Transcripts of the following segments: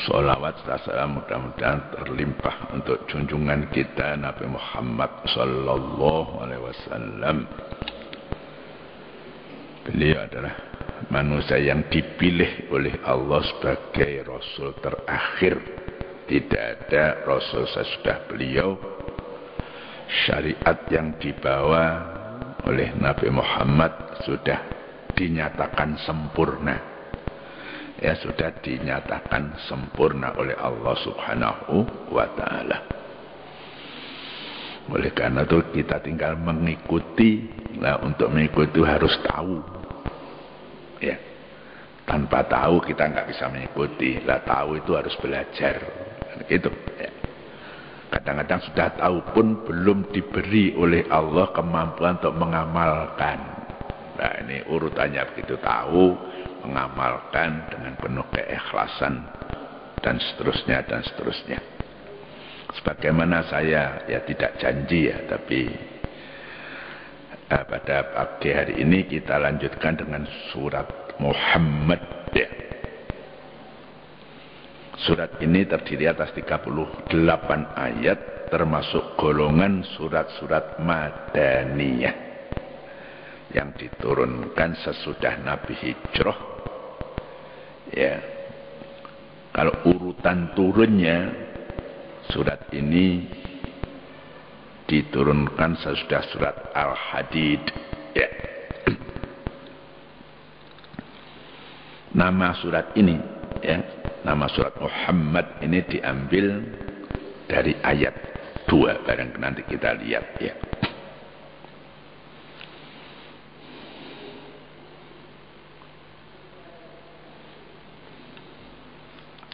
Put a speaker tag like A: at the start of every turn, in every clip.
A: Sholawat salam mudah-mudahan terlimpah untuk junjungan kita Nabi Muhammad sallallahu alaihi wasallam. Beliau adalah manusia yang dipilih oleh Allah sebagai Rasul terakhir. Tidak ada Rasul sesudah beliau. Syariat yang dibawa oleh Nabi Muhammad sudah dinyatakan sempurna. Ya, sudah dinyatakan sempurna oleh Allah Subhanahu wa ta'ala. Oleh karena itu kita tinggal mengikuti. Nah, untuk mengikuti harus tahu. Ya. Tanpa tahu kita nggak bisa mengikuti. Lah, tahu itu harus belajar. Gitu. Ya. Kadang-kadang sudah tahu pun belum diberi oleh Allah kemampuan untuk mengamalkan. Nah, ini urutannya begitu, tahu, mengamalkan dengan penuh keikhlasan, dan seterusnya dan seterusnya. Sebagaimana saya ya tidak janji ya, tapi pada pagi hari ini kita lanjutkan dengan surat Muhammad ya. Surat ini terdiri atas 38 ayat, termasuk golongan surat-surat Madaniyah yang diturunkan sesudah Nabi hijrah. Ya, kalau urutan turunnya, surat ini diturunkan sesudah surat Al-Hadid. Ya. Nama surat ini, ya, nama surat Muhammad ini diambil dari ayat 2, barang nanti kita lihat ya.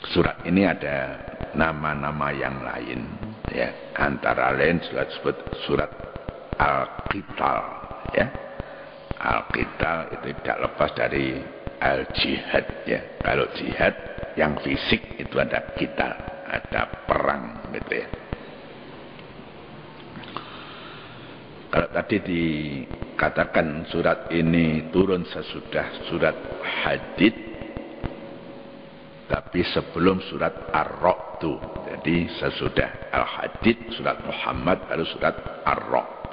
A: Surat ini ada nama-nama yang lain ya, antara lain surat Al-Qital ya. Al-Qital itu tidak lepas dari al-jihad ya. Kalau jihad yang fisik itu ada qital, ada perang gitu ya. Kalau tadi dikatakan surat ini turun sesudah surat Hadid, tapi sebelum surat Ar-Ra'd. Jadi sesudah Al-Hadid, surat Muhammad, baru surat Ar-Ra'd.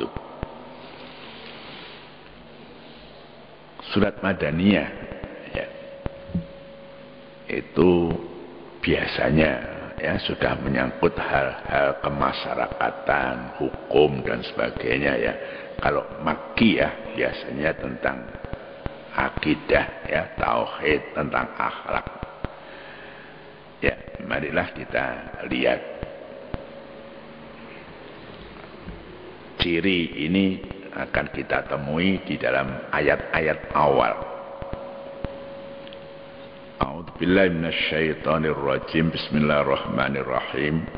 A: Surat Madaniyah ya, itu biasanya ya sudah menyangkut hal-hal kemasyarakatan, hukum dan sebagainya ya. Kalau Makkiyah biasanya tentang akidah ya, tauhid, tentang akhlak. Ya, marilah kita lihat. Ciri ini akan kita temui di dalam ayat-ayat awal. A'udzubillahi minasyaitonirrajim. Bismillahirrahmanirrahim.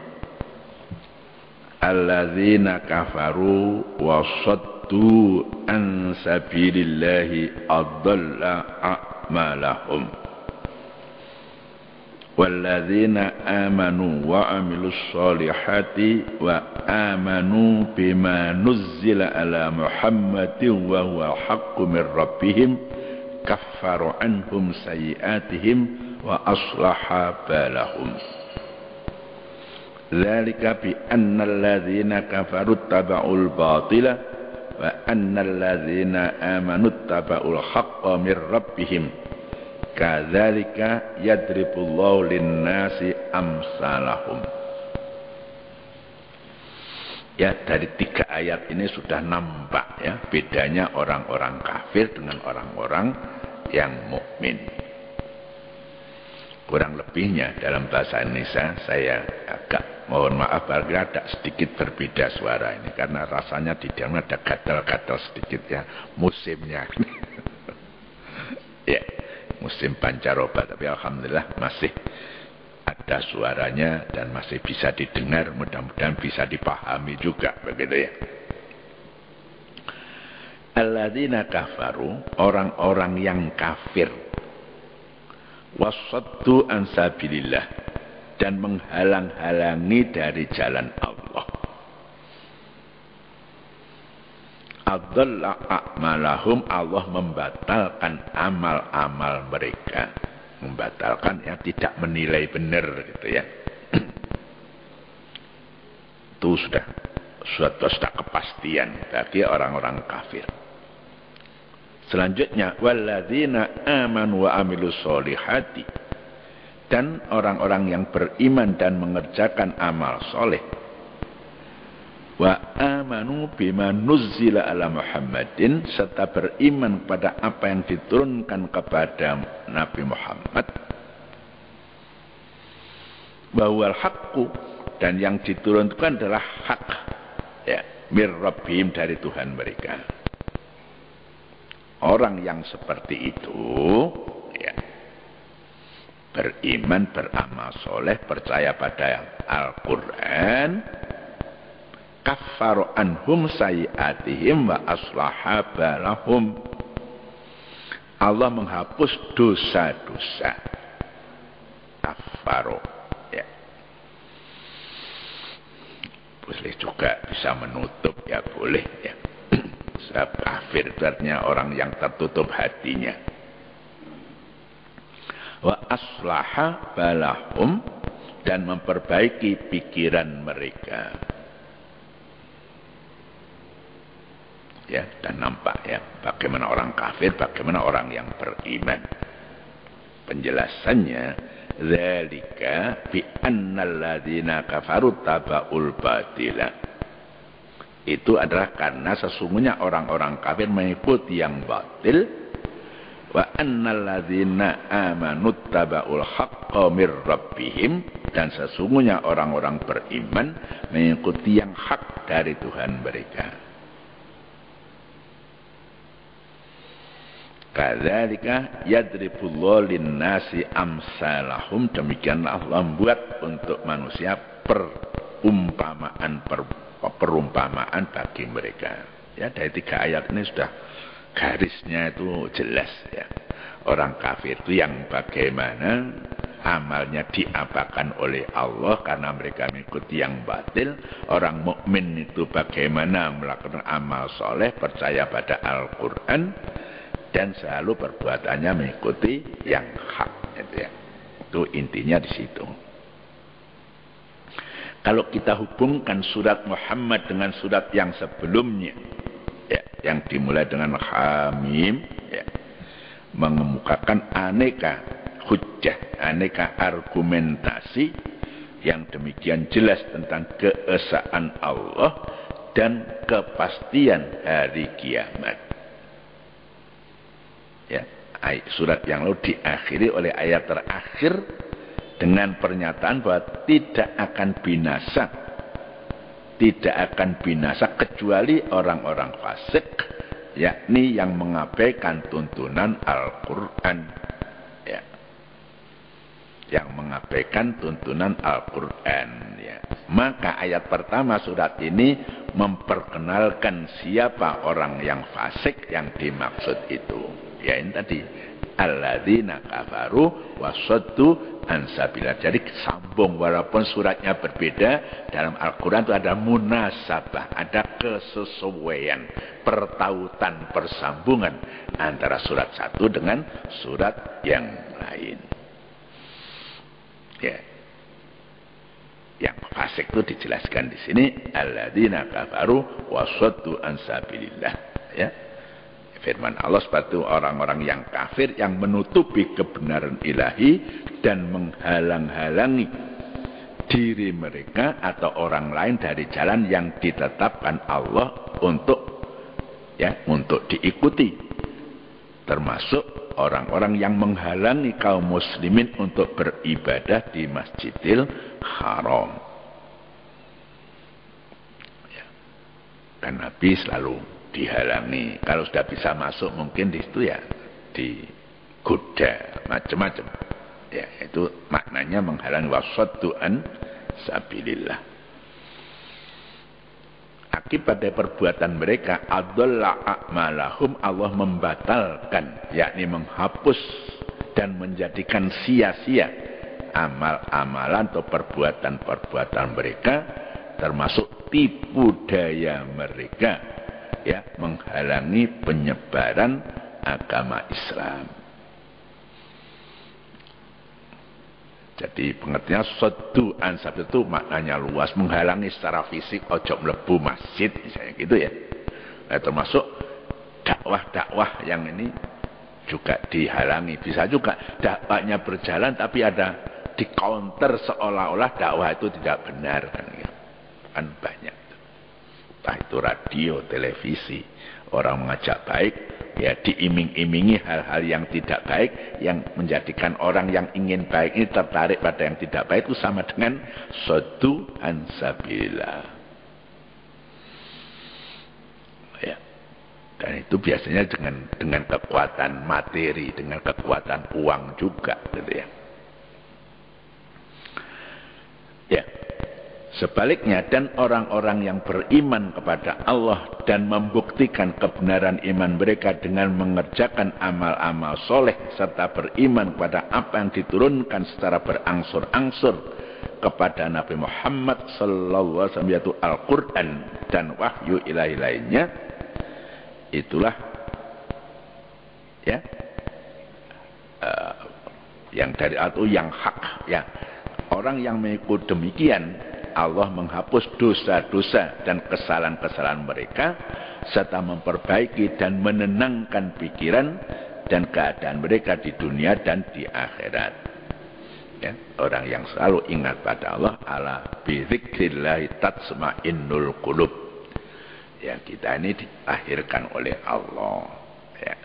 A: Alladzina kafaru wa saddu an sabilillahi adalla a'malahum. Walladzina amanu wa amilus solihati wa amanu bima nuzzila ala Muhammadin wa huwa haqqu min rabbihim kaffaru anhum sayiatihim wa aslaha balahum. Dzalika bi annal ladzina kafaru taba'ul batila wa annal ladzina amanu taba'ul haqqa min rabbihim. Kadzalika yadribullahu linnasi amsalahum. Ya, dari 3 ayat ini sudah nampak ya bedanya orang-orang kafir dengan orang-orang yang mukmin. Kurang lebihnya dalam bahasa Indonesia saya agak mohon maaf barangkali ada sedikit berbeda suara ini karena rasanya di dalam ada gatal-gatal sedikit ya musimnya. Ya. Musim pancaroba, tapi alhamdulillah masih ada suaranya dan masih bisa didengar, mudah-mudahan bisa dipahami juga begitu ya. Alladzina kafaru, orang-orang yang kafir, wasaddu an sabilillah, dan menghalang-halangi dari jalan Allah. Adalla a'malahum, Allah membatalkan amal-amal mereka. membatalkan ya, tidak menilai benar gitu ya. Itu sudah kepastian bagi orang-orang kafir. Selanjutnya walladzina amanu wa amilus solihati, dan orang-orang yang beriman dan mengerjakan amal soleh. Wa amanu bima nuzzila ala Muhammadin, serta beriman pada apa yang diturunkan kepada Nabi Muhammad. Wa huwal haqqu, dan yang diturunkan adalah hak ya, mir rabbihim, dari Tuhan mereka. Orang yang seperti itu ya, beriman, beramal soleh, percaya pada Al-Quran, kaffaru anhum sayiatihim wa aslaha balahum, Allah menghapus dosa-dosa. Kaffaru ya, boleh juga bisa menutup ya, boleh ya. Sebab kafir itu artinya orang yang tertutup hatinya. Wa aslaha balahum, dan memperbaiki pikiran mereka. Ya, dan nampak ya bagaimana orang kafir, bagaimana orang yang beriman. Penjelasannya, dzalika bi annal ladzina kafaru tabaul batila. Itu adalah karena sesungguhnya orang-orang kafir mengikuti yang batil. Wa annal ladzina amanu tabaul haqqa mir rabbihim, dan sesungguhnya orang-orang beriman mengikuti yang hak dari Tuhan mereka. Kadzalika yadribullahu lin-nasi amsalahum, demikianlah Allah membuat untuk manusia perumpamaan bagi mereka. Ya, dari 3 ayat ini sudah garisnya itu jelas ya. Orang kafir itu yang bagaimana amalnya diapakan oleh Allah karena mereka mengikuti yang batil. Orang mukmin itu bagaimana melakukan amal soleh, percaya pada Al-Quran, dan selalu perbuatannya mengikuti yang hak. Itu intinya di situ. Kalau kita hubungkan surat Muhammad dengan surat yang sebelumnya, ya, yang dimulai dengan Hamim, ya, mengemukakan aneka hujjah, aneka argumentasi yang demikian jelas tentang keesaan Allah dan kepastian hari kiamat. Ya, surat yang lalu diakhiri oleh ayat terakhir dengan pernyataan bahwa tidak akan binasa kecuali orang-orang fasik, yakni yang mengabaikan tuntunan Al-Quran ya. Yang mengabaikan tuntunan Al-Quran ya. Maka ayat pertama surat ini memperkenalkan siapa orang yang fasik yang dimaksud itu. Ya, ini tadi alladzina kafaru wasaddu ansabilillah. Jadi sambung, walaupun suratnya berbeda, dalam Al-Quran itu ada munasabah, ada kesesuaian, pertautan, persambungan antara surat satu dengan surat yang lain. Ya, yang fasik itu dijelaskan di sini, alladzina kafaru wasaddu ansabilillah. Ya. Firman Allah seperti orang-orang yang kafir yang menutupi kebenaran ilahi dan menghalang-halangi diri mereka atau orang lain dari jalan yang ditetapkan Allah untuk diikuti. Termasuk orang-orang yang menghalangi kaum muslimin untuk beribadah di Masjidil Haram. Ya. Dan Nabi selalu dihalangi. Kalau sudah bisa masuk mungkin di situ ya digoda macam-macam. Ya, itu maknanya menghalangi wasaddu an sabilillah. Akibat dari perbuatan mereka adalla a'malahum, Allah membatalkan, yakni menghapus dan menjadikan sia-sia amal-amalan atau perbuatan-perbuatan mereka, termasuk tipu daya mereka. Ya, menghalangi penyebaran agama Islam. Jadi pengertian soddu an sabil itu maknanya luas, menghalangi secara fisik, ojo mlebu masjid misalnya gitu ya. Nah, termasuk dakwah-dakwah yang ini juga dihalangi. Bisa juga dakwahnya berjalan tapi ada di counter seolah-olah dakwah itu tidak benar kan, ya. Kan banyak. Entah itu radio, televisi, orang mengajak baik, ya diiming-imingi hal-hal yang tidak baik, yang menjadikan orang yang ingin baik ini tertarik pada yang tidak baik, itu sama dengan soddu an sabilillah. Ya. Dan itu biasanya dengan kekuatan materi, dengan kekuatan uang juga, gitu ya. Ya. Sebaliknya, dan orang-orang yang beriman kepada Allah dan membuktikan kebenaran iman mereka dengan mengerjakan amal-amal soleh serta beriman kepada apa yang diturunkan secara berangsur-angsur kepada Nabi Muhammad sallallahu alaihi wasallam, yaitu Al-Quran dan wahyu ilahi lainnya, itulah ya yang dari atau yang hak ya. Orang yang mengikut demikian, Allah menghapus dosa-dosa dan kesalahan-kesalahan mereka serta memperbaiki dan menenangkan pikiran dan keadaan mereka di dunia dan di akhirat. Ya, orang yang selalu ingat pada Allah, ala bidzikrillahi tatsmainnul qulub. Ya, kita ini dilahirkan oleh Allah. Ya,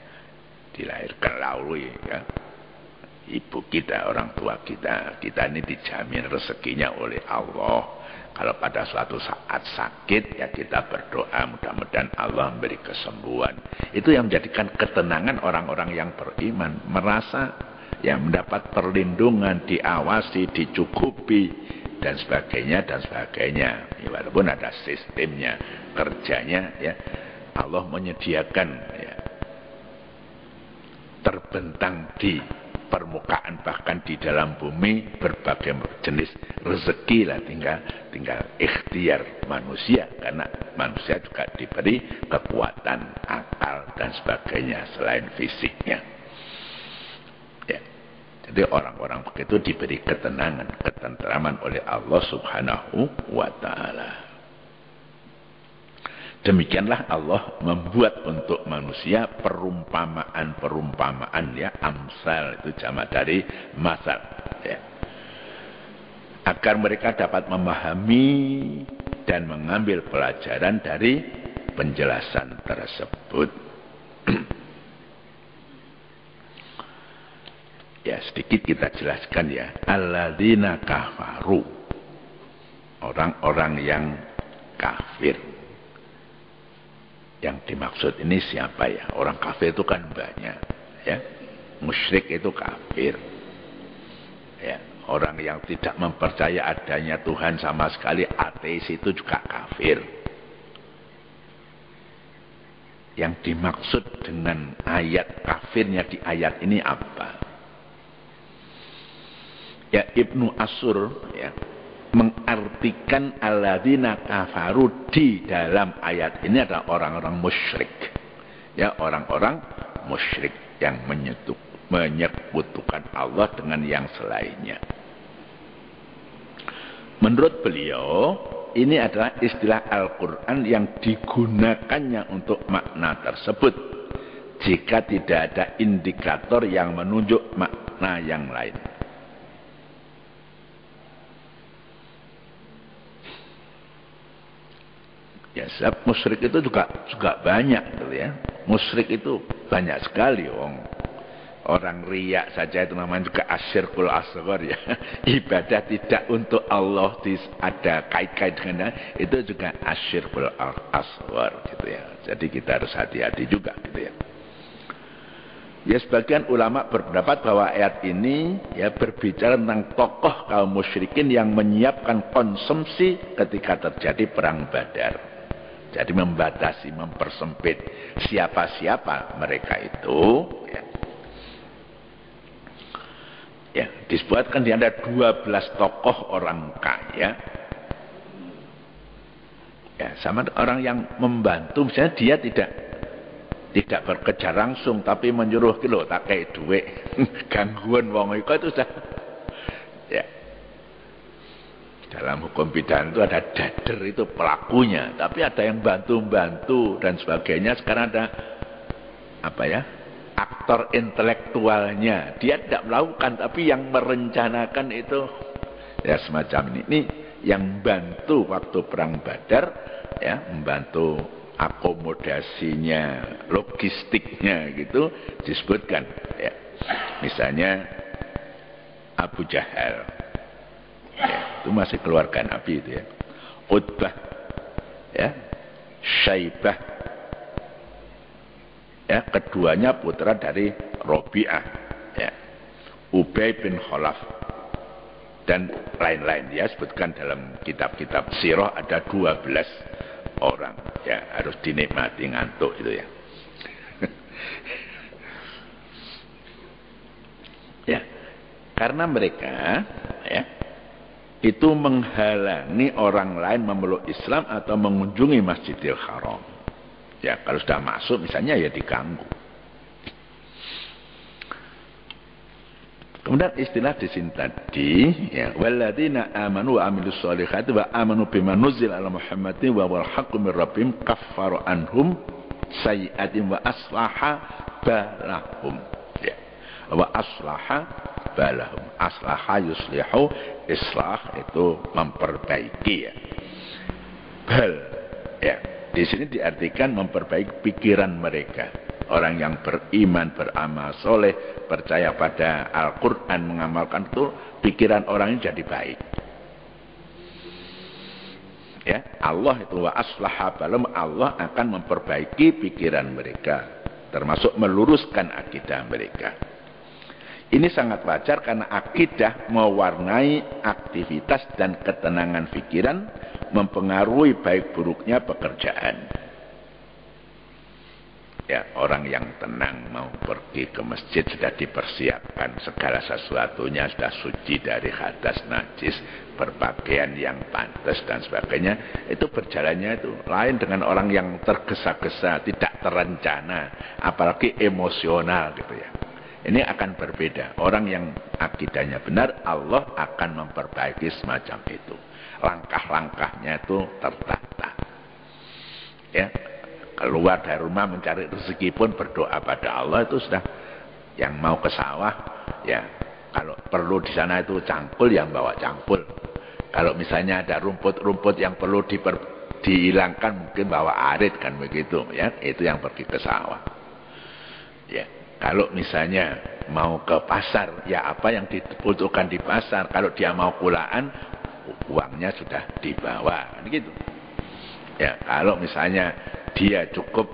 A: dilahirkan lalu ya. Ibu kita, orang tua kita ini dijamin rezekinya oleh Allah. Kalau pada suatu saat sakit, ya kita berdoa mudah-mudahan Allah memberi kesembuhan. Itu yang menjadikan ketenangan orang-orang yang beriman, merasa ya mendapat perlindungan, diawasi, dicukupi dan sebagainya dan sebagainya. Ya, walaupun ada sistemnya, kerjanya ya Allah menyediakan ya, terbentang di permukaan bahkan di dalam bumi berbagai jenis rezeki lah, tinggal ikhtiar manusia, karena manusia juga diberi kekuatan akal dan sebagainya selain fisiknya ya. Jadi orang-orang begitu diberi ketenangan, ketentraman oleh Allah Subhanahu wa ta'ala. Demikianlah Allah membuat untuk manusia perumpamaan-perumpamaan ya, amsal itu jamak dari masal ya. Agar mereka dapat memahami dan mengambil pelajaran dari penjelasan tersebut. Ya, sedikit kita jelaskan ya. Alladzina kafaru, orang-orang yang kafir. Yang dimaksud ini siapa ya? Orang kafir itu kan banyak ya. Musyrik itu kafir ya. Orang yang tidak mempercaya adanya Tuhan sama sekali, ateis, itu juga kafir. Yang dimaksud dengan ayat kafirnya di ayat ini apa? Ya, Ibnu Ashur ya mengartikan alladzina kafaru di dalam ayat ini adalah orang-orang musyrik. Ya, orang-orang musyrik yang menyekutukan Allah dengan yang selainnya. Menurut beliau, ini adalah istilah Al-Quran yang digunakannya untuk makna tersebut jika tidak ada indikator yang menunjuk makna yang lain. Ya, sebab musyrik itu juga banyak gitu ya. Musyrik itu banyak sekali orang riya saja itu namanya juga asyirkul asghar ya. Ibadah tidak untuk Allah ada kait-kait dengan itu juga asyirkul asghar gitu ya. Jadi kita harus hati-hati juga gitu ya. Ya, sebagian ulama berpendapat bahwa ayat ini ya berbicara tentang tokoh kaum musyrikin yang menyiapkan konsumsi ketika terjadi perang Badar. Jadi membatasi, mempersempit siapa-siapa mereka itu ya. Ya, disebutkan di ada 12 tokoh orang kaya. Ya, sama orang yang membantu, misalnya dia tidak bekerja langsung tapi menyuruh kilo tak kayak duit gangguan wong itu sudah Ya. Dalam hukum pidana itu ada dader, itu pelakunya, tapi ada yang bantu-bantu dan sebagainya. Sekarang ada apa ya, aktor intelektualnya, dia tidak melakukan tapi yang merencanakan itu ya semacam ini. Ini yang bantu waktu perang Badar ya, membantu akomodasinya, logistiknya gitu disebutkan ya. Misalnya Abu Jahal ya, itu masih keluarga Nabi itu ya. Utbah ya, Syaibah ya, keduanya putra dari Robi'ah ya, Ubay bin Khalaf dan lain-lain ya, sebutkan dalam kitab-kitab sirah ada 12 orang ya, harus dinikmati ngantuk itu ya. Ya, karena mereka ya itu menghalangi orang lain memeluk Islam atau mengunjungi Masjidil Haram. Ya, kalau sudah masuk misalnya ya diganggu. Kemudian istilah di sini tadi ya, walladzina amanu wa amilus solihati wa amanu bima nuzila ala Muhammadin wa wal haqqu min rabbihim kaffaru anhum sayyi'atin wa aslaha balahum. Ya. Wa aslaha balahum. Aslaha yuslihu, islah itu memperbaiki ya. Bal ya, di sini diartikan memperbaiki pikiran mereka. Orang yang beriman, beramal soleh, percaya pada Al-Quran, mengamalkan itu, pikiran orang ini jadi baik. Ya, Allah itu wa aslaha balahum, Allah akan memperbaiki pikiran mereka, termasuk meluruskan akidah mereka. Ini sangat wajar karena akidah mewarnai aktivitas dan ketenangan pikiran, mempengaruhi baik buruknya pekerjaan. Ya, orang yang tenang mau pergi ke masjid sudah dipersiapkan segala sesuatunya, sudah suci dari hadas najis, berpakaian yang pantas dan sebagainya. Itu berjalannya itu lain dengan orang yang tergesa-gesa, tidak terencana, apalagi emosional gitu ya. Ini akan berbeda. Orang yang akidahnya benar, Allah akan memperbaiki semacam itu. Langkah-langkahnya itu tertata. Ya, keluar dari rumah mencari rezeki pun berdoa pada Allah, itu sudah. Yang mau ke sawah, ya kalau perlu di sana itu cangkul, yang bawa cangkul. Kalau misalnya ada rumput-rumput yang perlu dihilangkan, mungkin bawa arit kan begitu, ya itu yang pergi ke sawah. Ya. Kalau misalnya mau ke pasar, ya apa yang dibutuhkan di pasar. Kalau dia mau kulaan, uangnya sudah dibawa, kan gitu. Ya, kalau misalnya dia cukup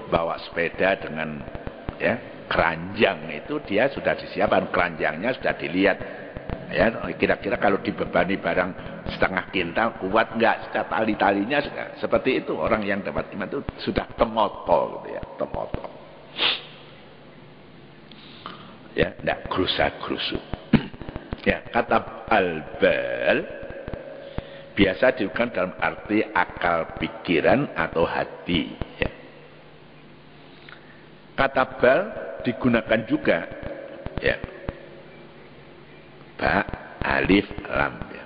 A: bawa sepeda dengan ya keranjang, itu dia sudah disiapkan keranjangnya, sudah dilihat. Ya, kira-kira kalau dibebani barang setengah kintal kuat enggak, sudah tali-talinya sudah. Seperti itu orang yang dapat iman itu sudah temoto gitu ya, temoto. Ya, tidak gerusa-gerusu. Ya, kata al-bal biasa digunakan dalam arti akal pikiran atau hati. Ya. Kata bal digunakan juga, ya, ba, alif, lam. Ya.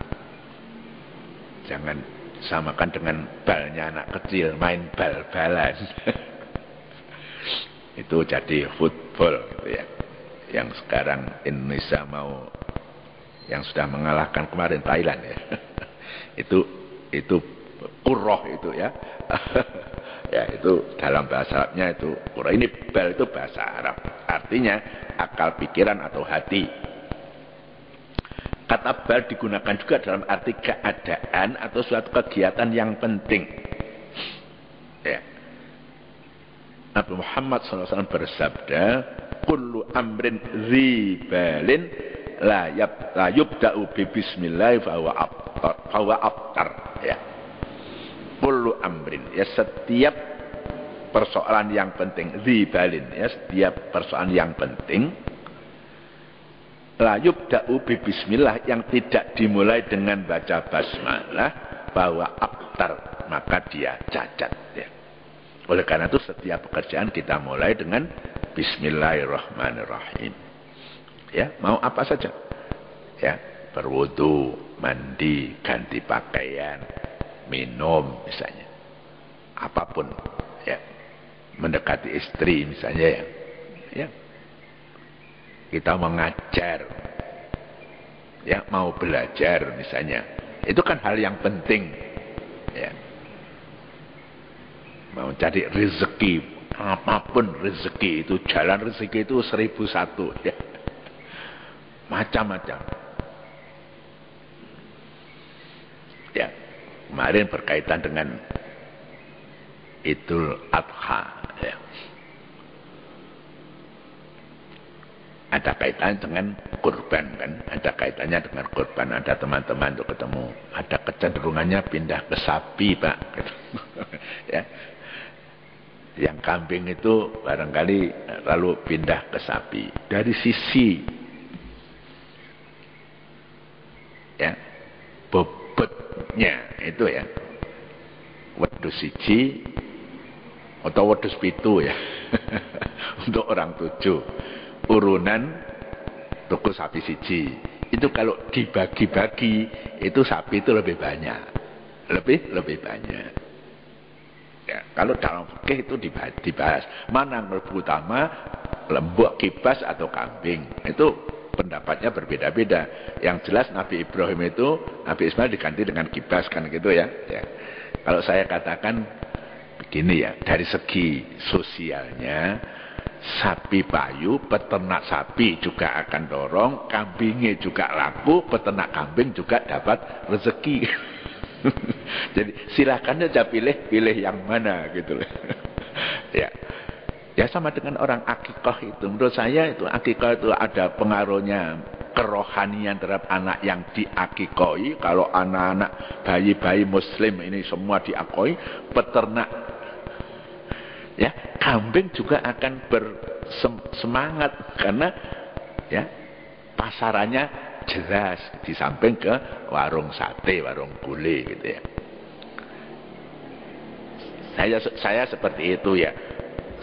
A: Jangan samakan dengan balnya anak kecil main bal-balan. Itu jadi football, gitu ya. Yang sekarang Indonesia mau, yang sudah mengalahkan kemarin Thailand ya. itu kurroh itu ya. Ya itu dalam bahasa Arabnya itu kurroh. Ini bal itu bahasa Arab, artinya akal pikiran atau hati. Kata bal digunakan juga dalam arti keadaan atau suatu kegiatan yang penting. Ya. Nabi Muhammad SAW bersabda, kullu amrin ribalin la yubda'u bi bismillah fa huwa abtar. Ya. Kullu amrin, ya setiap persoalan yang penting, ribalin, ya setiap persoalan yang penting, la yubda'u bi bismillah, yang tidak dimulai dengan baca basmalah, bahwa abtar, maka dia cacat. Ya. Oleh karena itu setiap pekerjaan kita mulai dengan Bismillahirrahmanirrahim. Ya, mau apa saja. Ya, berwudu, mandi, ganti pakaian, minum misalnya, apapun ya, mendekati istri misalnya ya, ya. Kita mengajar, ya mau belajar misalnya, itu kan hal yang penting, ya. Mau cari rezeki, apapun rezeki itu, jalan rezeki itu 1001, ya, macam-macam. Ya, kemarin berkaitan dengan Idul Adha, ya. Ada kaitannya dengan kurban kan, ada kaitannya dengan kurban, ada teman-teman untuk ketemu, ada kecenderungannya pindah ke sapi Pak, ya. Yang kambing itu barangkali lalu pindah ke sapi. Dari sisi ya bobotnya itu ya, wedhus siji atau wedhus pitu ya, untuk orang 7. Urunan tuku sapi siji itu kalau dibagi-bagi itu sapi itu lebih banyak, lebih banyak ya. Kalau dalam fikih itu dibahas mana yang lebih utama, lembuk, kibas atau kambing, itu pendapatnya berbeda-beda. Yang jelas Nabi Ibrahim itu, Nabi Ismail diganti dengan kibas kan gitu ya, ya. Kalau saya katakan begini ya, dari segi sosialnya, sapi payu, peternak sapi juga akan dorong, kambingnya juga laku, peternak kambing juga dapat rezeki. Jadi silakan aja pilih yang mana gitu loh. Ya. Ya sama dengan orang akikah itu. Menurut saya itu akikah itu ada pengaruhnya kerohanian terhadap anak yang diakikoi. Kalau anak-anak bayi-bayi muslim ini semua diakoi, peternak ya, kambing juga akan bersemangat karena ya pasarannya jelas, di samping ke warung sate, warung gulai gitu ya. Saya seperti itu ya.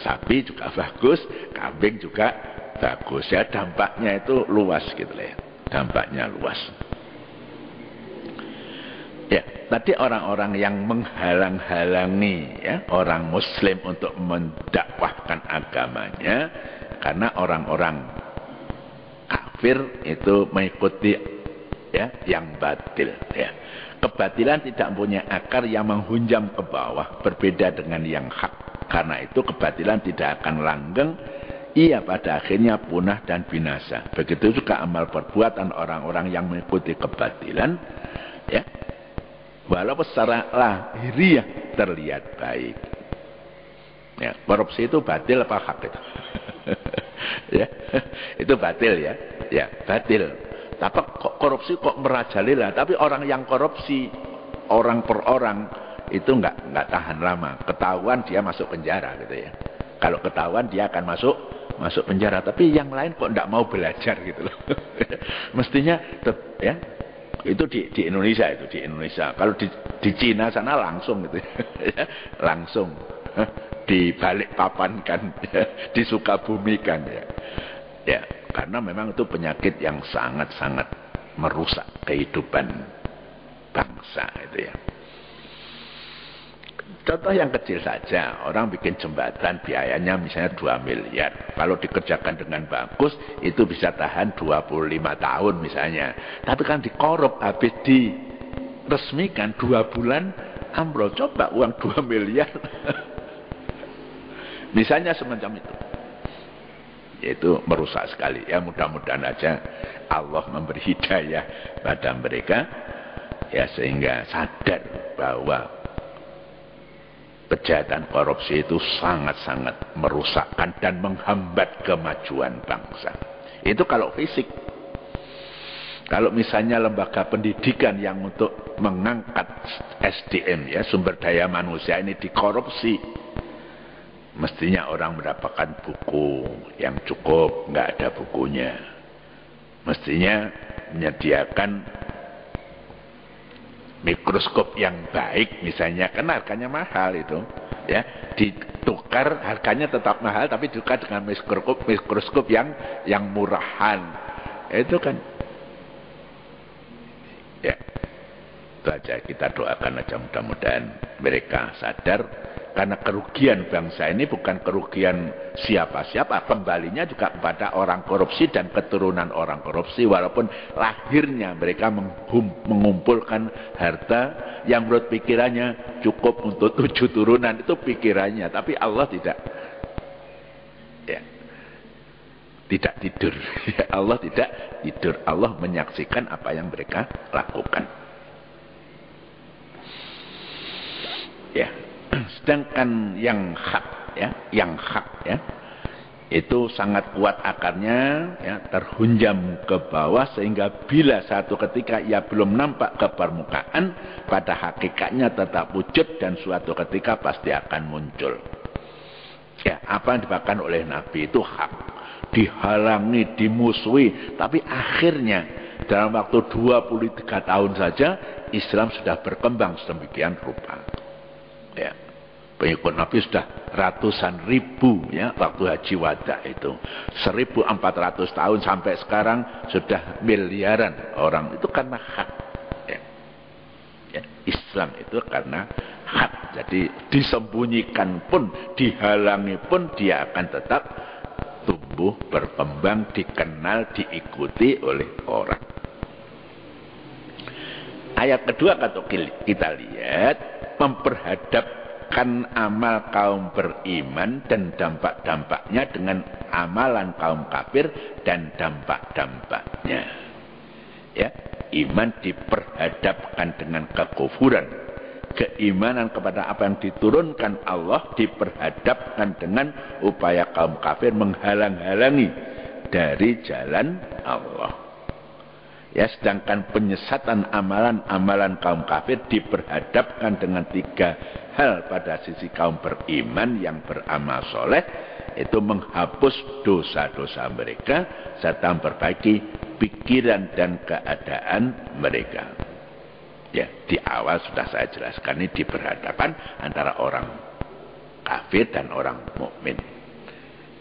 A: Sapi juga bagus, kambing juga bagus ya, dampaknya itu luas gitu ya. Dampaknya luas. Ya, tadi orang-orang yang menghalang-halangi ya orang muslim untuk mendakwahkan agamanya karena orang-orang kafir itu mengikuti ya yang batil ya. Kebatilan tidak punya akar yang menghunjam ke bawah, berbeda dengan yang hak. Karena itu kebatilan tidak akan langgeng, ia pada akhirnya punah dan binasa. Begitu juga amal perbuatan orang-orang yang mengikuti kebatilan ya. Walaupun secara lahiriah terlihat baik. Ya, korupsi itu batil apa hak itu? Ya, itu batil ya. Ya, batil. Tapi korupsi kok merajalela. Tapi orang yang korupsi, orang per orang, itu enggak tahan lama. Ketahuan dia masuk penjara gitu ya. Kalau ketahuan dia akan masuk penjara. Tapi yang lain kok enggak mau belajar gitu loh. Mestinya ya. Itu di Indonesia itu, di Indonesia. Kalau di Cina sana langsung gitu ya. Langsung dibalik papankan ya, disukabumikan ya. Ya, karena memang itu penyakit yang sangat-sangat merusak kehidupan bangsa itu ya. Contoh yang kecil saja, orang bikin jembatan biayanya misalnya 2 miliar. Kalau dikerjakan dengan bagus, itu bisa tahan 25 tahun misalnya. Tapi kan dikorup, habis diresmikan 2 bulan, ambrol. Coba uang 2 miliar. Misalnya semacam itu. Yaitu merusak sekali. Ya mudah-mudahan aja Allah memberi hidayah pada mereka. Ya sehingga sadar bahwa kejahatan korupsi itu sangat-sangat merusakkan dan menghambat kemajuan bangsa. Itu kalau fisik. Kalau misalnya lembaga pendidikan yang untuk mengangkat SDM ya, sumber daya manusia ini dikorupsi, mestinya orang mendapatkan buku yang cukup, nggak ada bukunya. Mestinya menyediakan mikroskop yang baik misalnya, karena harganya mahal itu ya, ditukar harganya tetap mahal tapi ditukar dengan mikroskop yang murahan. Itu kan Itu aja, kita doakan aja mudah-mudahan mereka sadar, karena kerugian bangsa ini bukan kerugian siapa-siapa, kembalinya juga kepada orang korupsi dan keturunan orang korupsi, walaupun lahirnya mereka mengumpulkan harta yang menurut pikirannya cukup untuk 7 turunan, itu pikirannya, tapi Allah tidak, ya, tidak tidur. Allah tidak tidur, Allah menyaksikan apa yang mereka lakukan. Ya, sedangkan yang hak ya, itu sangat kuat akarnya, ya, terhunjam ke bawah, sehingga bila satu ketika ia belum nampak ke permukaan, pada hakikatnya tetap wujud dan suatu ketika pasti akan muncul. Ya, apa yang dibawakan oleh Nabi itu hak, dihalangi, dimusuhi, tapi akhirnya dalam waktu 23 tahun saja Islam sudah berkembang sedemikian rupa. Ya, pengikut Nabi sudah ratusan ribu, ya, waktu haji wada itu 1400 tahun sampai sekarang sudah miliaran orang, itu karena hak, ya. Ya, Islam itu karena hak, jadi disembunyikan pun, dihalangi pun, dia akan tetap tumbuh, berkembang, dikenal, diikuti oleh orang. Ayat kedua kalau kita lihat, memperhadapkan amal kaum beriman dan dampak-dampaknya dengan amalan kaum kafir dan dampak-dampaknya. Ya, iman diperhadapkan dengan kekufuran. Keimanan kepada apa yang diturunkan Allah diperhadapkan dengan upaya kaum kafir menghalang-halangi dari jalan Allah. Ya, sedangkan penyesatan amalan-amalan kaum kafir diperhadapkan dengan 3 hal pada sisi kaum beriman yang beramal soleh, itu menghapus dosa-dosa mereka serta memperbaiki pikiran dan keadaan mereka. Ya, di awal sudah saya jelaskan, ini diperhadapkan antara orang kafir dan orang mukmin.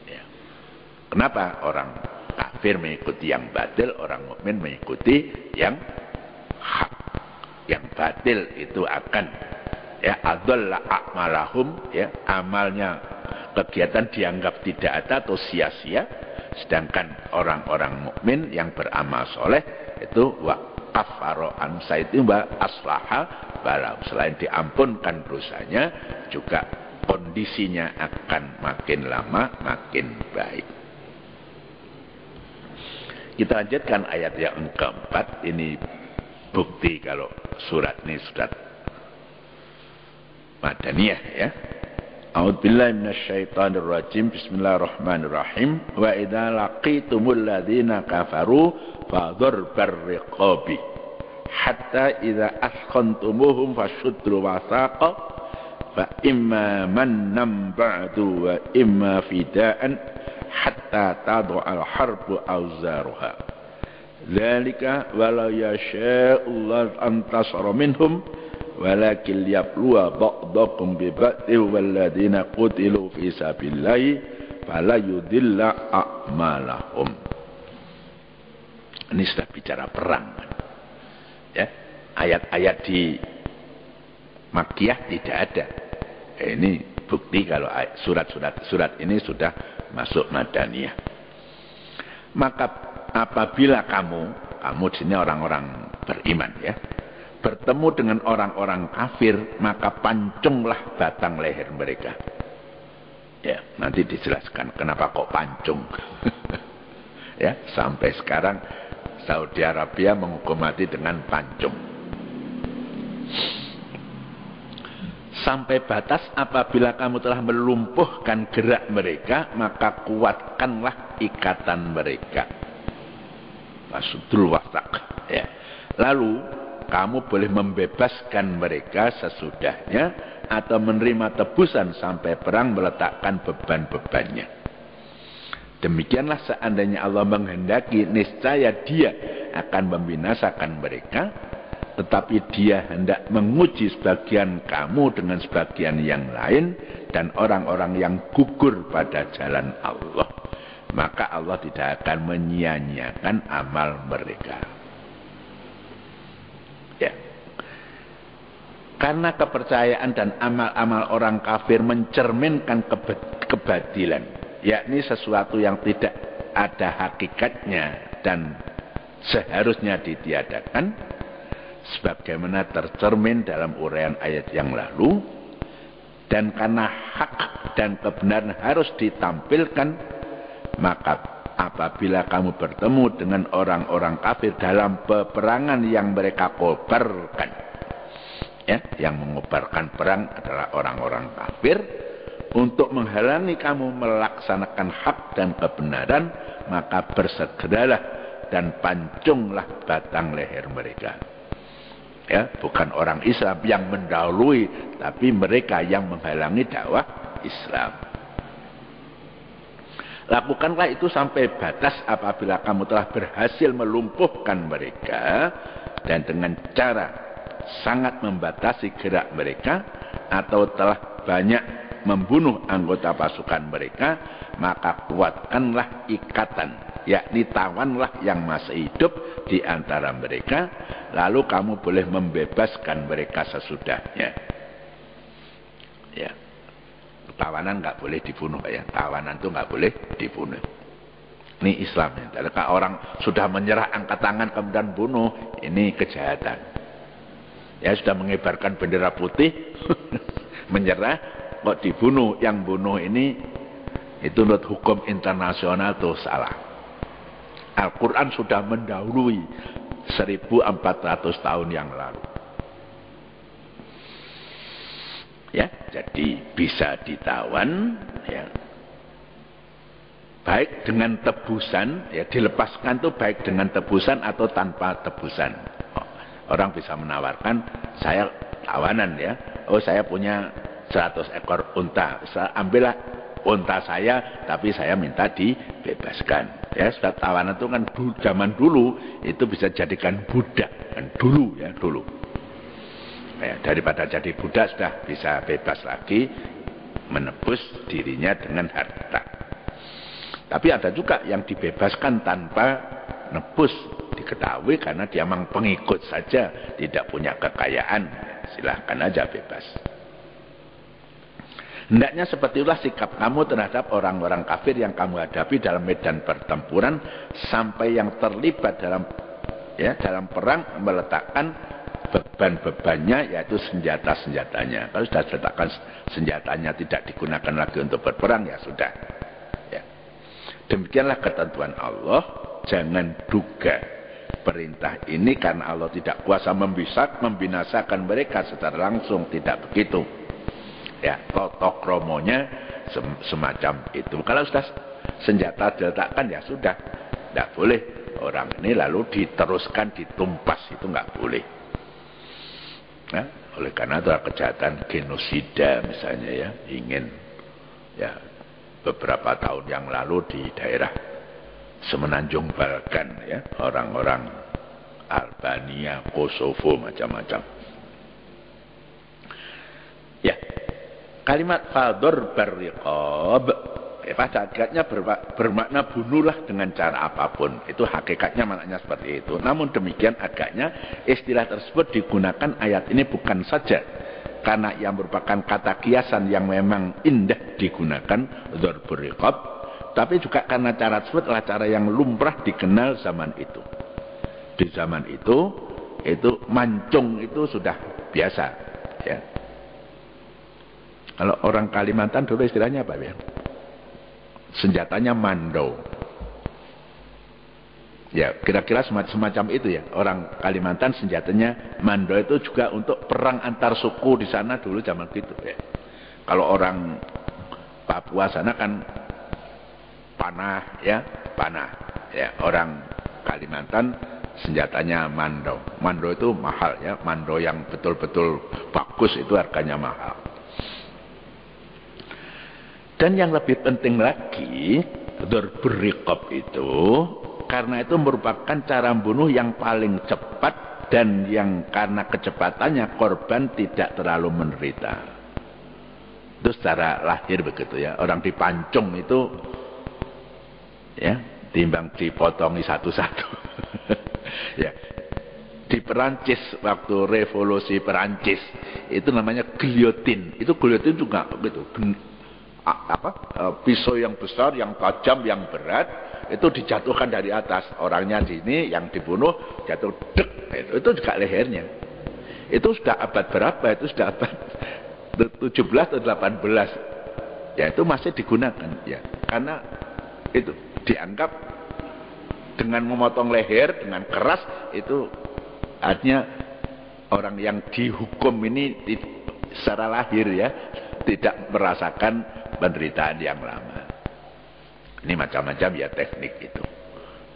A: Ya. Kenapa orang kafir mengikuti yang batil, orang mukmin mengikuti yang hak? Yang batil itu akan, ya, adalla a'malahum, ya, amalnya, kegiatan dianggap tidak ada atau sia-sia. Sedangkan orang-orang mukmin yang beramal soleh itu kafaro an sayyidin wa aslaha balau, selain diampunkan dosanya juga kondisinya akan makin lama makin baik. Kita lanjutkan ayat yang keempat. Ini bukti kalau surat ini surat Madaniyah, ya. A'udzubillahi minasyaitonir rajim. Bismillahirrahmanirrahim. Wa idza laqitumul ladzina kafaru fadharbar riqabi hatta idza askhantumuhum fashuddul wasaqa fa imma mannam ba'du wa imma fida'an hatta tad'al harbu awzaruha. Dzalika wala yasha'ullahu an tasara minhum walakin liyabluwa ba'dakum bi ba'din walladzina qutilu fi sabilillahi fala yudilla a'malahum. Ini sudah bicara perang, ya. Ayat-ayat di Makkiyah tidak ada. Ini bukti kalau surat ini sudah masuk Madaniyah. Maka apabila kamu di sini orang-orang beriman, ya, bertemu dengan orang-orang kafir, maka pancunglah batang leher mereka. Ya, nanti dijelaskan kenapa kok pancung. Ya, sampai sekarang Saudi Arabia menghukum mati dengan pancung. Sampai batas apabila kamu telah melumpuhkan gerak mereka, maka kuatkanlah ikatan mereka. Masudul wasaq, ya. Lalu kamu boleh membebaskan mereka sesudahnya atau menerima tebusan sampai perang meletakkan beban-bebannya. Demikianlah seandainya Allah menghendaki, niscaya Dia akan membinasakan mereka, tetapi Dia hendak menguji sebagian kamu dengan sebagian yang lain, dan orang-orang yang gugur pada jalan Allah, maka Allah tidak akan menyia-nyiakan amal mereka. Ya. Karena kepercayaan dan amal-amal orang kafir mencerminkan kebatilan, yakni sesuatu yang tidak ada hakikatnya dan seharusnya ditiadakan, sebagaimana tercermin dalam uraian ayat yang lalu. Dan karena hak dan kebenaran harus ditampilkan, maka apabila kamu bertemu dengan orang-orang kafir dalam peperangan yang mereka kobarkan, ya, yang mengobarkan perang adalah orang-orang kafir, untuk menghalangi kamu melaksanakan hak dan kebenaran, maka bersegeralah dan pancunglah batang leher mereka. Ya, bukan orang Islam yang mendahului, tapi mereka yang menghalangi dakwah Islam. Lakukanlah itu sampai batas apabila kamu telah berhasil melumpuhkan mereka, dan dengan cara sangat membatasi gerak mereka, atau telah banyak membunuh anggota pasukan mereka, maka kuatkanlah ikatan, yakni tawanlah yang masih hidup di antara mereka, lalu kamu boleh membebaskan mereka sesudahnya. Ya, tawanan nggak boleh dibunuh, ya. Tawanan itu nggak boleh dibunuh. Ini Islam. Ya. Kalau orang sudah menyerah, angkat tangan kemudian bunuh, ini kejahatan. Ya, sudah mengibarkan bendera putih, menyerah, kok dibunuh. Yang bunuh ini itu menurut hukum internasional itu salah. Al-Quran sudah mendahului 1400 tahun yang lalu. Ya, jadi bisa ditawan, ya, baik dengan tebusan, ya, dilepaskan itu baik dengan tebusan atau tanpa tebusan. Orang bisa menawarkan, saya tawanan, ya, oh saya punya 100 ekor unta, ambillah unta saya, tapi saya minta dibebaskan. Ya, sudah tawanan itu kan zaman dulu itu bisa jadikan budak, kan dulu, ya, dulu. Ya, daripada jadi budak sudah bisa bebas lagi, menebus dirinya dengan harta. Tapi ada juga yang dibebaskan tanpa nebus, diketahui karena dia memang pengikut saja, tidak punya kekayaan, silahkan aja bebas. Hendaknya seperti itulah sikap kamu terhadap orang-orang kafir yang kamu hadapi dalam medan pertempuran, sampai yang terlibat dalam perang meletakkan beban-bebannya, yaitu senjata-senjatanya. Kalau sudah diletakkan senjatanya tidak digunakan lagi untuk berperang, ya sudah. Ya. Demikianlah ketentuan Allah. Jangan duga perintah ini karena Allah tidak kuasa membinasakan mereka secara langsung, tidak begitu. Ya, totok kromonya semacam itu. Kalau sudah senjata diletakkan, ya sudah, tidak boleh orang ini lalu diteruskan, ditumpas, itu nggak boleh. Nah, oleh karena itu kejahatan genosida misalnya, ya, ingin, ya, beberapa tahun yang lalu di daerah Semenanjung Balkan, ya, orang-orang Albania, Kosovo, macam-macam. Ya. Kalimat fador berriqab, pada hakikatnya bermakna bunuhlah dengan cara apapun. Itu hakikatnya maknanya seperti itu. Namun demikian agaknya istilah tersebut digunakan ayat ini bukan saja karena yang merupakan kata kiasan yang memang indah digunakan, dzarbur riqab, tapi juga karena cara tersebut adalah cara yang lumrah dikenal zaman itu. Di zaman itu mancung itu sudah biasa, ya. Kalau orang Kalimantan dulu istilahnya apa, ya? Senjatanya mando. Ya, kira-kira semacam itu, ya. Orang Kalimantan senjatanya mando, itu juga untuk perang antar suku di sana dulu zaman gitu, ya. Kalau orang Papua sana kan panah, ya, panah. Ya, orang Kalimantan senjatanya mando. Mando itu mahal, ya. Mando yang betul-betul bagus itu harganya mahal. Dan yang lebih penting lagi, dzarbur riqab itu, karena itu merupakan cara membunuh yang paling cepat dan yang karena kecepatannya korban tidak terlalu menderita. Itu secara lahir begitu, ya. Orang dipancung itu, ya, timbang dipotongi satu-satu. Ya. Di Perancis waktu revolusi Perancis itu namanya giliotin. Itu giliotin juga gitu. Pisau yang besar, yang tajam, yang berat, itu dijatuhkan dari atas. Orangnya sini yang dibunuh jatuh dek, itu juga lehernya. Itu sudah abad berapa? Itu sudah abad 17 atau 18. Ya, itu masih digunakan ya. Karena itu dianggap dengan memotong leher dengan keras itu artinya orang yang dihukum ini secara lahir ya tidak merasakan penderitaan yang lama. Ini macam-macam ya teknik itu.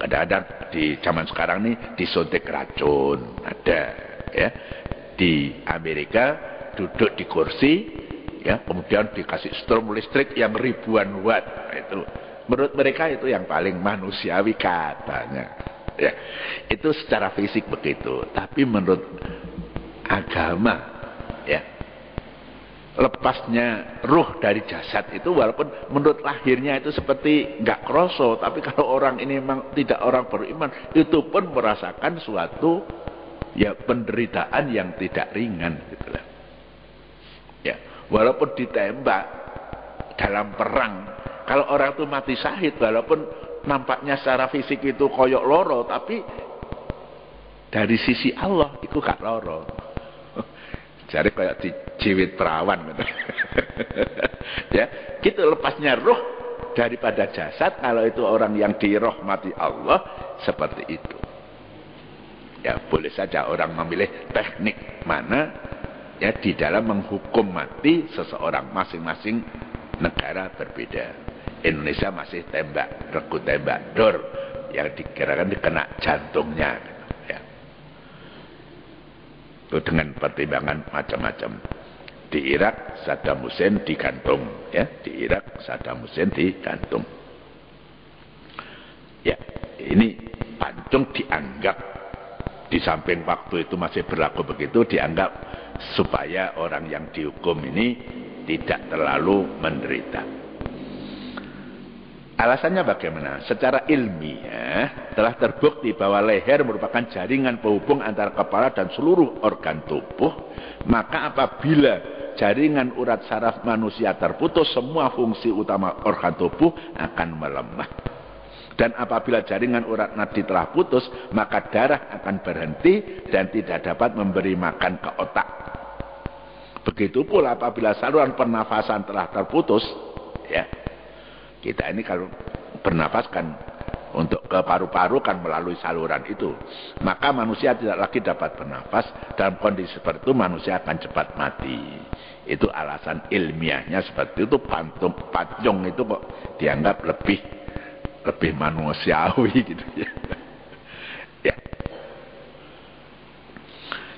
A: Kadang-kadang di zaman sekarang nih disuntik racun ada ya. Di Amerika duduk di kursi ya, kemudian dikasih strom listrik yang ribuan watt. Nah, itu menurut mereka itu yang paling manusiawi katanya. Ya, itu secara fisik begitu. Tapi menurut agama ya, lepasnya ruh dari jasad itu walaupun menurut lahirnya itu seperti nggak kroso, tapi kalau orang ini memang tidak orang beriman, itu pun merasakan suatu ya penderitaan yang tidak ringan gitu lah. Ya, walaupun ditembak dalam perang, kalau orang itu mati syahid walaupun nampaknya secara fisik itu koyok loro, tapi dari sisi Allah itu gak loro. Jadi kayak dijiwit perawan gitu. Ya, gitu lepasnya ruh daripada jasad kalau itu orang yang dirahmati Allah seperti itu. Ya, boleh saja orang memilih teknik mana ya di dalam menghukum mati seseorang. Masing-masing negara berbeda. Indonesia masih tembak, regu tembak dor yang dikirakan dikena jantungnya gitu, ya. Itu dengan pertimbangan macam-macam. Di Irak Saddam Hussein digantung ya, di Irak Saddam Hussein digantung. Ya, ini pancung dianggap di samping waktu itu masih berlaku begitu, dianggap supaya orang yang dihukum ini tidak terlalu menderita. Alasannya bagaimana? Secara ilmiah telah terbukti bahwa leher merupakan jaringan penghubung antara kepala dan seluruh organ tubuh. Maka apabila jaringan urat saraf manusia terputus, semua fungsi utama organ tubuh akan melemah. Dan apabila jaringan urat nadi telah putus, maka darah akan berhenti dan tidak dapat memberi makan ke otak. Begitu pula apabila saluran pernafasan telah terputus, ya, kita ini kalau bernapas kan untuk ke paru-paru kan melalui saluran itu, maka manusia tidak lagi dapat bernapas. Dalam kondisi seperti itu manusia akan cepat mati. Itu alasan ilmiahnya seperti itu. Pancung itu kok dianggap lebih manusiawi gitu ya. Ya.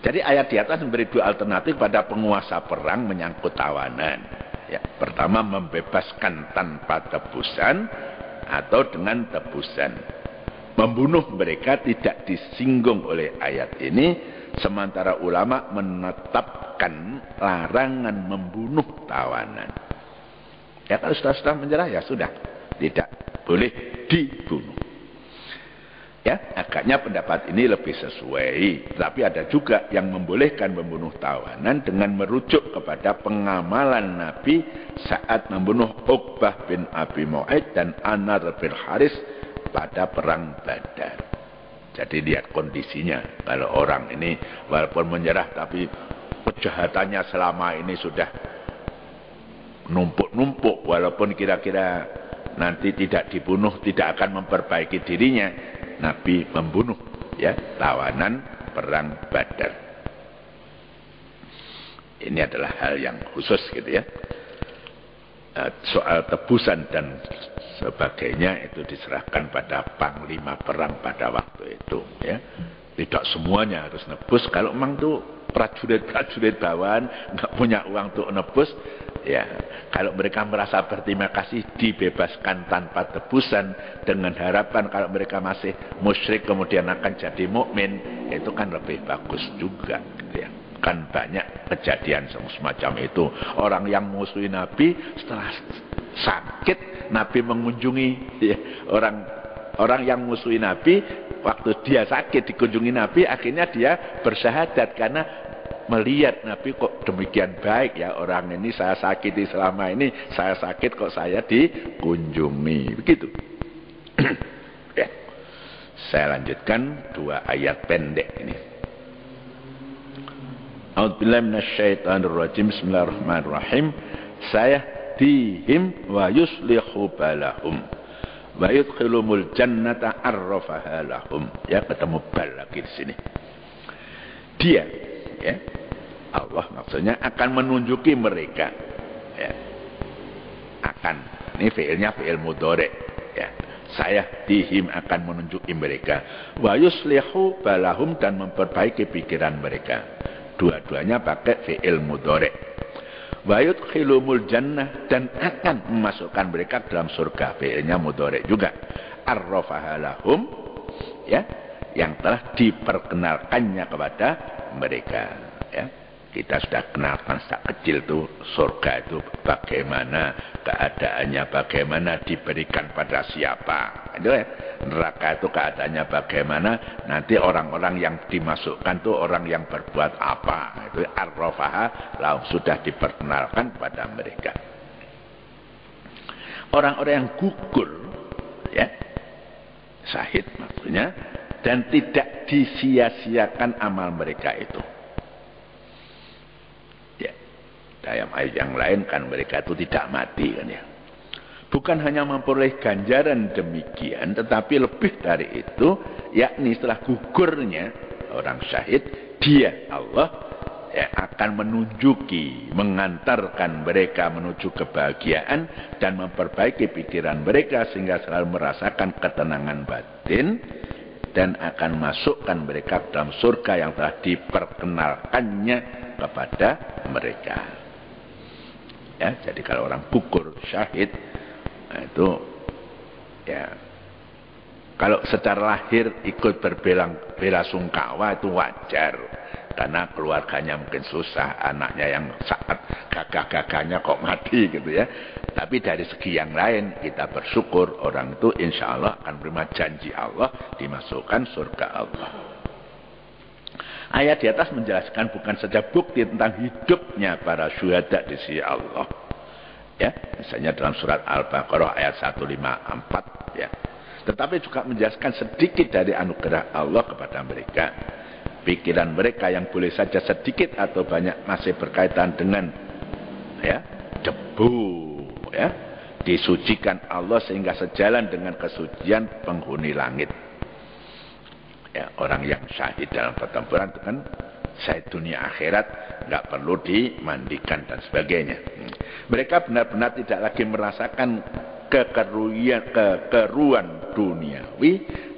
A: Jadi ayat di atas memberi dua alternatif pada penguasa perang menyangkut tawanan. Ya, pertama membebaskan tanpa tebusan atau dengan tebusan. Membunuh mereka tidak disinggung oleh ayat ini, sementara ulama menetapkan larangan membunuh tawanan. Ya kalau sudah menyerah ya sudah, tidak boleh dibunuh. Ya, agaknya pendapat ini lebih sesuai. Tapi ada juga yang membolehkan membunuh tawanan dengan merujuk kepada pengamalan Nabi saat membunuh Uqbah bin Abi Mu'aid dan Anar bin Haris pada perang Badar. Jadi lihat kondisinya. Kalau orang ini walaupun menyerah tapi kejahatannya selama ini sudah numpuk-numpuk, walaupun kira-kira nanti tidak dibunuh, tidak akan memperbaiki dirinya, Nabi membunuh ya tawanan perang Badar. Ini adalah hal yang khusus gitu ya. Soal tebusan dan sebagainya itu diserahkan pada panglima perang pada waktu itu ya. Tidak semuanya harus nebus. Kalau memang tuh prajurit-prajurit bawahan nggak punya uang untuk nebus, ya kalau mereka merasa berterima kasih dibebaskan tanpa tebusan dengan harapan kalau mereka masih musyrik kemudian akan jadi mukmin, itu kan lebih bagus juga gitu ya. Kan banyak kejadian semacam itu. Orang yang musuhi Nabi setelah sakit Nabi mengunjungi ya. Orang yang musuhi Nabi waktu dia sakit dikunjungi Nabi, akhirnya dia bersyahadat karena melihat Nabi kok demikian baik ya, orang ini saya sakiti selama ini, saya sakit kok saya dikunjungi, begitu. Ya. Saya lanjutkan 2 ayat pendek ini. A'udzubillahi minasyaitonirrajim. Bismillahirrahmanirrahim. Sayahdihim wa yuslihu balahum wa yudkhilumul jannata arrafaha lahum. Ya, ketemu bal lagi di sini. Dia, ya, Allah maksudnya akan menunjuki mereka, ya, akan, ini fi'ilnya fi'il mudhari', ya, saya dihim akan menunjuki mereka, wa yuslihu balahum dan memperbaiki pikiran mereka. Dua-duanya pakai fi'il mudhari'. Wa yudkhilumul jannah dan akan memasukkan mereka dalam surga, fi'ilnya mudhari' juga. Arrafaha lahum, ya, yang telah diperkenalkannya kepada mereka, ya. Kita sudah kenalkan sejak kecil tuh surga itu bagaimana keadaannya, bagaimana diberikan pada siapa, itu ya. Neraka itu keadaannya bagaimana, nanti orang-orang yang dimasukkan tuh orang yang berbuat apa, itu arrafaha lahum, sudah diperkenalkan pada mereka. Orang-orang yang gugur, ya, syahid maksudnya, dan tidak disia-siakan amal mereka itu. Ya, dalam ayat yang lain kan mereka itu tidak mati kan ya. Bukan hanya memperoleh ganjaran demikian, tetapi lebih dari itu, yakni setelah gugurnya orang syahid, dia Allah ya, akan menunjuki, mengantarkan mereka menuju kebahagiaan dan memperbaiki pikiran mereka sehingga selalu merasakan ketenangan batin, dan akan masukkan mereka dalam surga yang telah diperkenalkannya kepada mereka. Ya, jadi kalau orang gugur syahid, nah itu ya, kalau secara lahir ikut belasungkawa itu wajar, karena keluarganya mungkin susah, anaknya yang saat gagah-gagahnya kok mati gitu ya. Tapi dari segi yang lain kita bersyukur orang itu insya Allah akan menerima janji Allah dimasukkan surga Allah. Ayat di atas menjelaskan bukan saja bukti tentang hidupnya para syuhada di sisi Allah, ya, misalnya dalam surat Al-Baqarah ayat 154, ya, tetapi juga menjelaskan sedikit dari anugerah Allah kepada mereka. Pikiran mereka yang boleh saja sedikit atau banyak masih berkaitan dengan, ya, debu, ya, disucikan Allah sehingga sejalan dengan kesucian penghuni langit. Ya, orang yang syahid dalam pertempuran itu kan syahid dunia akhirat, nggak perlu dimandikan dan sebagainya. Mereka benar-benar tidak lagi merasakan kekeruan duniawi,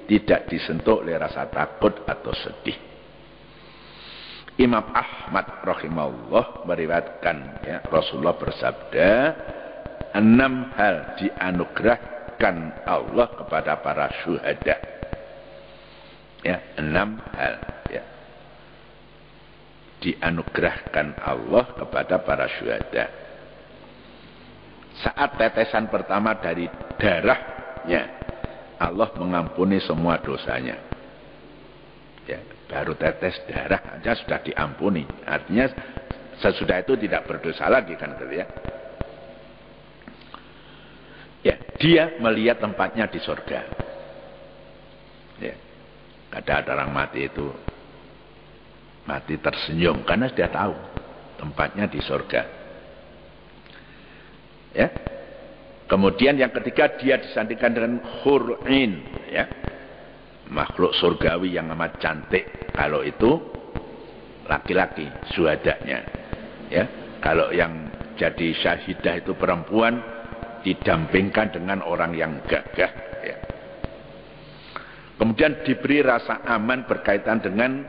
A: tidak disentuh oleh rasa takut atau sedih. Imam Ahmad rahimahullah meriwayatkan, ya, Rasulullah bersabda, 6 hal dianugerahkan Allah kepada para syuhada. Ya, 6 hal, ya, dianugerahkan Allah kepada para syuhada. Saat tetesan pertama dari darahnya, Allah mengampuni semua dosanya. Ya, baru tetes darah aja sudah diampuni. Artinya sesudah itu tidak berdosa lagi kan gitu ya. Ya, dia melihat tempatnya di surga. Ya. Ada orang mati itu mati tersenyum karena dia tahu tempatnya di surga. Ya. Kemudian yang ketiga, dia disandingkan dengan hur'in, ya, makhluk surgawi yang amat cantik. Kalau itu laki-laki syuhadanya, ya. Kalau yang jadi syahidah itu perempuan, didampingkan dengan orang yang gagah, ya. Kemudian diberi rasa aman berkaitan dengan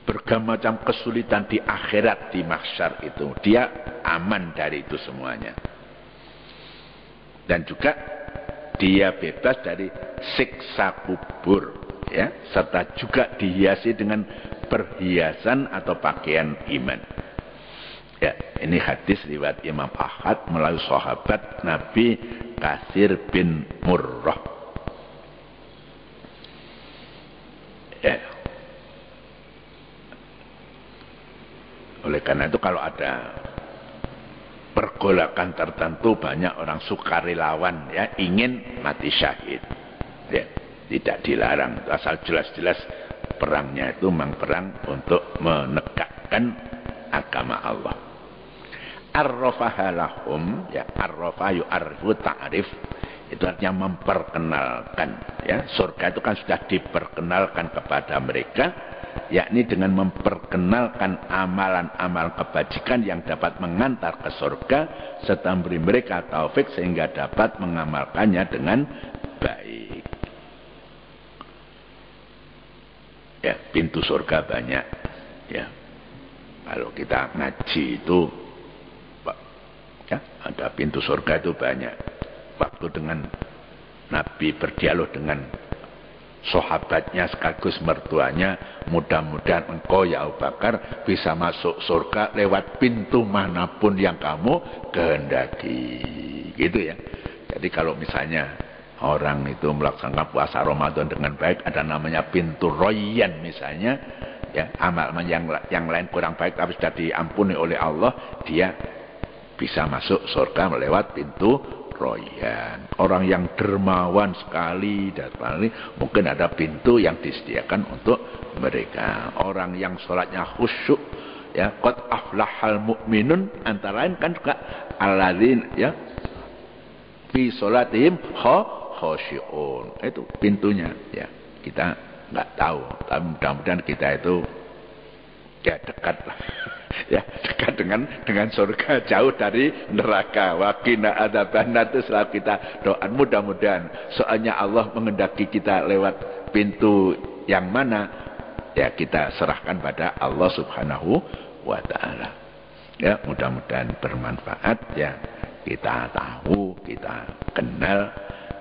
A: berbagai macam kesulitan di akhirat, di mahsyar itu. Dia aman dari itu semuanya. Dan juga dia bebas dari siksa kubur, ya, serta juga dihiasi dengan perhiasan atau pakaian iman. Ya, ini hadis riwayat Imam Ahmad melalui sahabat Nabi Katsir bin Murrah. Ya. oleh karena itu kalau ada pergolakan tertentu banyak orang sukarelawan ya ingin mati syahid ya, tidak dilarang asal jelas-jelas perangnya itu memang perang untuk menegakkan agama Allah. Arrafaha lahum ya, arrafa yu'arifu ta'rif itu artinya memperkenalkan ya, surga itu kan sudah diperkenalkan kepada mereka, yakni dengan memperkenalkan amalan-amalan kebajikan yang dapat mengantar ke surga serta memberi mereka taufik sehingga dapat mengamalkannya dengan baik. Ya, pintu surga banyak ya. Kalau kita ngaji itu ya, ada pintu surga itu banyak. Waktu dengan Nabi berdialog dengan sahabatnya sekaligus mertuanya, mudah-mudahan engkau ya Abu Bakar bisa masuk surga lewat pintu manapun yang kamu kehendaki, gitu ya. Jadi kalau misalnya orang itu melaksanakan puasa Ramadan dengan baik, ada namanya pintu royan misalnya ya, amal yang lain kurang baik tapi sudah diampuni oleh Allah, dia bisa masuk surga melewat pintu royan. Orang yang dermawan sekali dan mungkin ada pintu yang disediakan untuk mereka. Orang yang sholatnya khusyuk ya, qad aflahal mu'minun, antara lain kan juga alladzin ya fi sholatihim khasyi'un. Itu pintunya ya. Kita nggak tahu, tapi mudah-mudahan kita itu ya dekat lah. Ya, dekat dengan surga, jauh dari neraka. Wa qina adzabannar, itu selalu kita doa mudah-mudahan. Soalnya Allah mengendaki kita lewat pintu yang mana ya kita serahkan pada Allah Subhanahu wa taala. Ya, mudah-mudahan bermanfaat ya. Kita tahu, kita kenal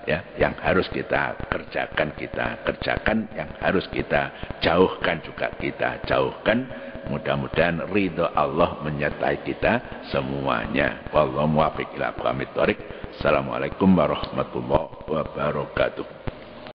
A: ya, yang harus kita kerjakan, yang harus kita jauhkan juga kita jauhkan. Mudah-mudahan ridho Allah menyertai kita semuanya. Wallahu muwaffiq ila aqwamit thoriq. Assalamualaikum warahmatullahi wabarakatuh.